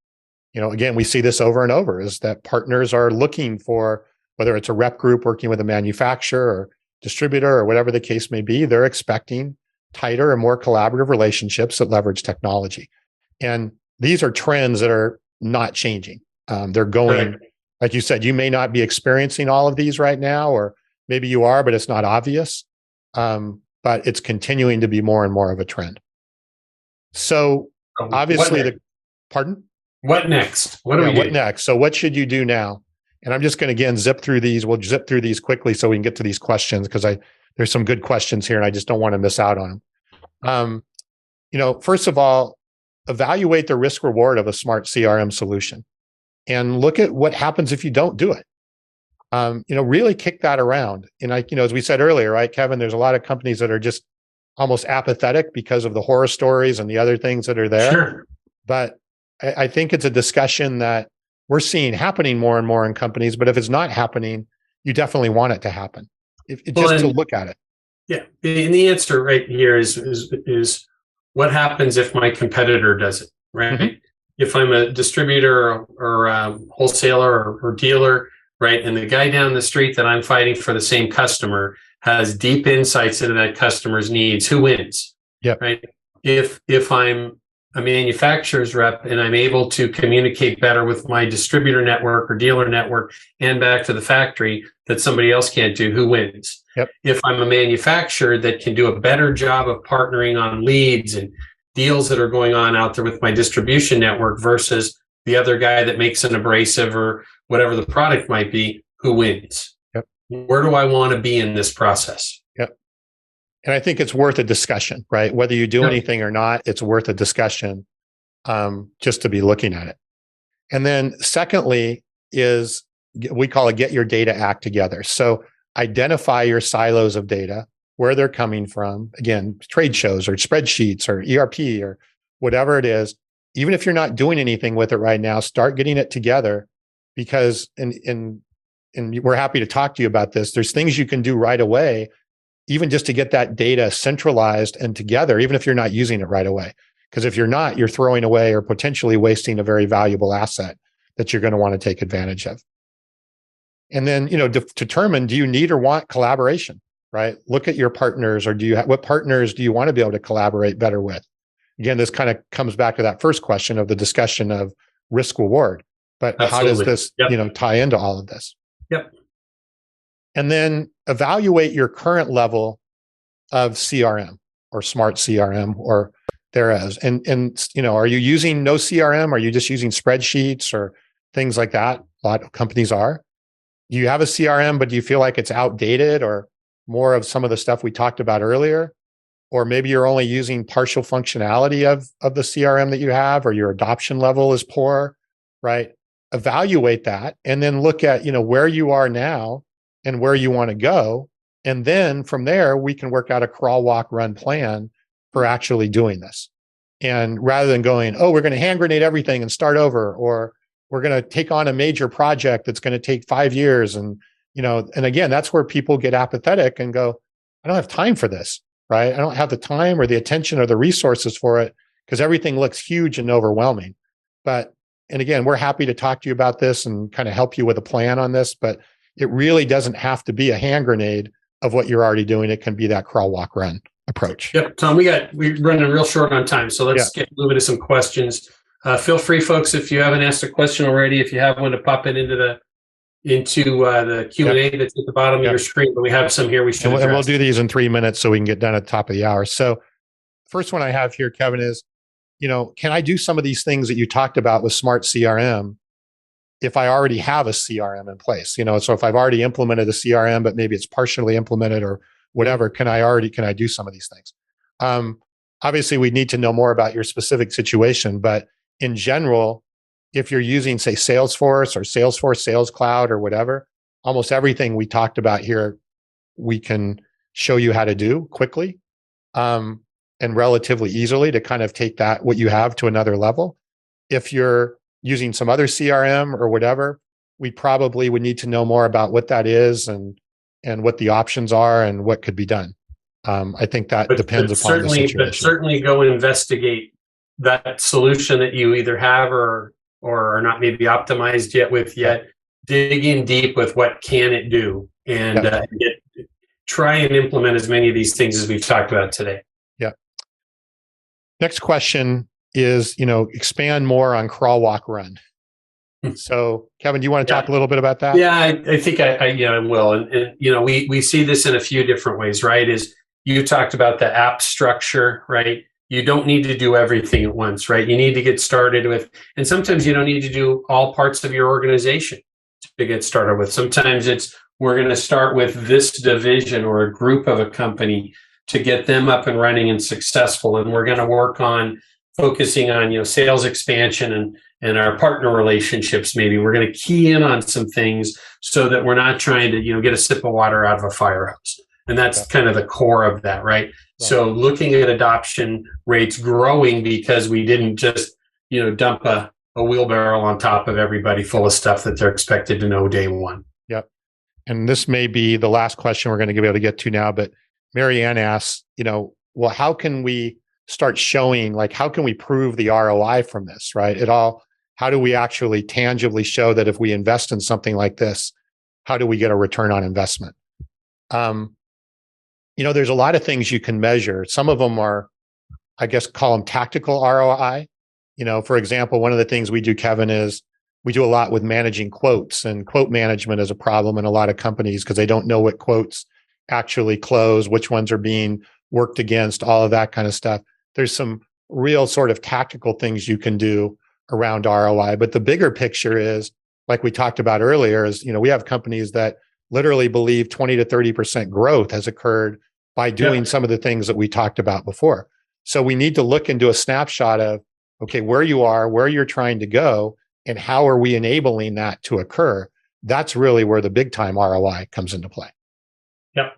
Again, we see this over and over, is that partners are looking for, whether it's a rep group working with a manufacturer or distributor or whatever the case may be, they're expecting tighter and more collaborative relationships that leverage technology. And these are trends that are not changing. They're going, like you said, you may not be experiencing all of these right now, or maybe you are, but it's not obvious. But it's continuing to be more and more of a trend. So obviously pardon? What next? What do we do? What next? So what should you do now? And I'm just going to, again, zip through these. We'll zip through these quickly so we can get to these questions, because there's some good questions here and I just don't want to miss out on them. First of all, evaluate the risk reward of a smart CRM solution and look at what happens if you don't do it. Really kick that around. And as we said earlier, right, Kevin, there's a lot of companies that are just almost apathetic because of the horror stories and the other things that are there. Sure. But I think it's a discussion that we're seeing happening more and more in companies. But if it's not happening, you definitely want it to happen. To look at it. Yeah. And the answer right here is what happens if my competitor does it, right? Mm-hmm. If I'm a distributor or a wholesaler or dealer, right, and the guy down the street that I'm fighting for the same customer has deep insights into that customer's needs, who wins? Yeah. Right. If I'm a manufacturer's rep and I'm able to communicate better with my distributor network or dealer network and back to the factory that somebody else can't do, who wins? Yep. If I'm a manufacturer that can do a better job of partnering on leads and deals that are going on out there with my distribution network versus the other guy that makes an abrasive or whatever the product might be, who wins? Yep. Where do I want to be in this process? Yep. And I think it's worth a discussion, right? Whether you do anything or not, it's worth a discussion just to be looking at it. And then secondly is, we call it get your data act together. So identify your silos of data, where they're coming from. Again, trade shows or spreadsheets or ERP or whatever it is. Even if you're not doing anything with it right now, start getting it together, because and we're happy to talk to you about this. There's things you can do right away, even just to get that data centralized and together, even if you're not using it right away. Because if you're not, you're throwing away or potentially wasting a very valuable asset that you're going to want to take advantage of. And then, determine, do you need or want collaboration, right? Look at your partners, or what partners do you want to be able to collaborate better with? Again, this kind of comes back to that first question of the discussion of risk reward. But Absolutely. How does this, tie into all of this? Yep. And then evaluate your current level of CRM or smart CRM or thereas. And are you using no CRM? Are you just using spreadsheets or things like that? A lot of companies are. Do you have a CRM, but do you feel like it's outdated or more of some of the stuff we talked about earlier? Or maybe you're only using partial functionality of the CRM that you have, or your adoption level is poor, right? Evaluate that and then look at, where you are now and where you want to go. And then from there, we can work out a crawl, walk, run plan for actually doing this. And rather than going, we're going to hand grenade everything and start over, or we're going to take on a major project that's going to take 5 years. And again, that's where people get apathetic and go, I don't have time for this, right? I don't have the time or the attention or the resources for it because everything looks huge and overwhelming. And again, we're happy to talk to you about this and kind of help you with a plan on this, but it really doesn't have to be a hand grenade of what you're already doing. It can be that crawl, walk, run approach. Yep. Tom, we're running real short on time. So let's get moving to some questions. Feel free, folks, if you haven't asked a question already, if you have one, to pop it into the Q&A that's at the bottom of your screen. But we have some here we should address. And we'll do these in 3 minutes so we can get done at the top of the hour. So first one I have here, Kevin, is can I do some of these things that you talked about with Smart CRM if I already have a CRM in place? So if I've already implemented a CRM, but maybe it's partially implemented or whatever, can I do some of these things? Obviously, we need to know more about your specific situation, but in general, if you're using, say, Salesforce or Salesforce Sales Cloud or whatever, almost everything we talked about here, we can show you how to do quickly and relatively easily to kind of take that, what you have, to another level. If you're using some other CRM or whatever, we probably would need to know more about what that is and what the options are and what could be done. I think that depends upon the situation. But certainly go and investigate that solution that you either have or are not maybe optimized yet with yet. Dig in deep with what can it do, and try and implement as many of these things as we've talked about today. Yeah. Next question is, expand more on crawl, walk, run. So, Kevin, do you want to talk a little bit about that? Yeah, I think I will. And we see this in a few different ways, right? Is you talked about the app structure, right? You don't need to do everything at once, right? You need to get started with, and sometimes you don't need to do all parts of your organization to get started with. Sometimes it's, we're going to start with this division or a group of a company to get them up and running and successful. And we're going to work on focusing on, sales expansion and our partner relationships. Maybe we're going to key in on some things so that we're not trying to, get a sip of water out of a fire hose. And that's kind of the core of that, right? So looking at adoption rates growing because we didn't just, dump a wheelbarrow on top of everybody full of stuff that they're expected to know day one. Yep. And this may be the last question we're going to be able to get to now, but Mary Ann asks, well, how can we start showing, how can we prove the ROI from this, right? How do we actually tangibly show that if we invest in something like this, how do we get a return on investment? There's a lot of things you can measure. Some of them are, I guess, call them tactical ROI. For example, one of the things we do, Kevin, is we do a lot with managing quotes, and quote management is a problem in a lot of companies because they don't know what quotes actually close, which ones are being worked against, all of that kind of stuff. There's some real sort of tactical things you can do around ROI. But the bigger picture is, like we talked about earlier, is, we have companies that literally believe 20 to 30% growth has occurred by doing some of the things that we talked about before. So we need to look into a snapshot of, okay, where you are, where you're trying to go, and how are we enabling that to occur? That's really where the big time ROI comes into play. Yep.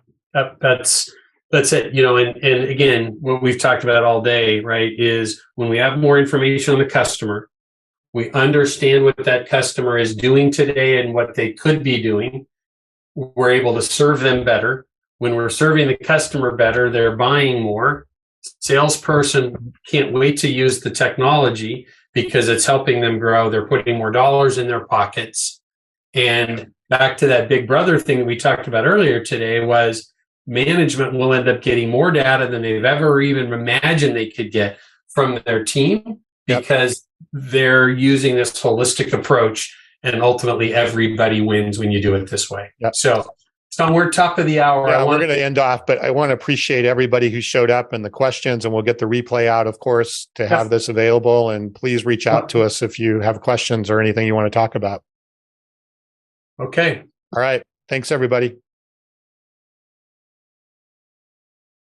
That's it. And again, what we've talked about all day, right, is when we have more information on the customer, we understand what that customer is doing today and what they could be doing, we're able to serve them better. When we're serving the customer better, they're buying more. Salesperson can't wait to use the technology because it's helping them grow. They're putting more dollars in their pockets. And back to that big brother thing that we talked about earlier today was management will end up getting more data than they've ever even imagined they could get from their team because they're using this holistic approach, and ultimately everybody wins when you do it this way. So we're top of the hour. Yeah, we're going to end off, but I want to appreciate everybody who showed up and the questions, and we'll get the replay out, of course, to have this available. And please reach out to us if you have questions or anything you want to talk about. Okay. All right. Thanks, everybody.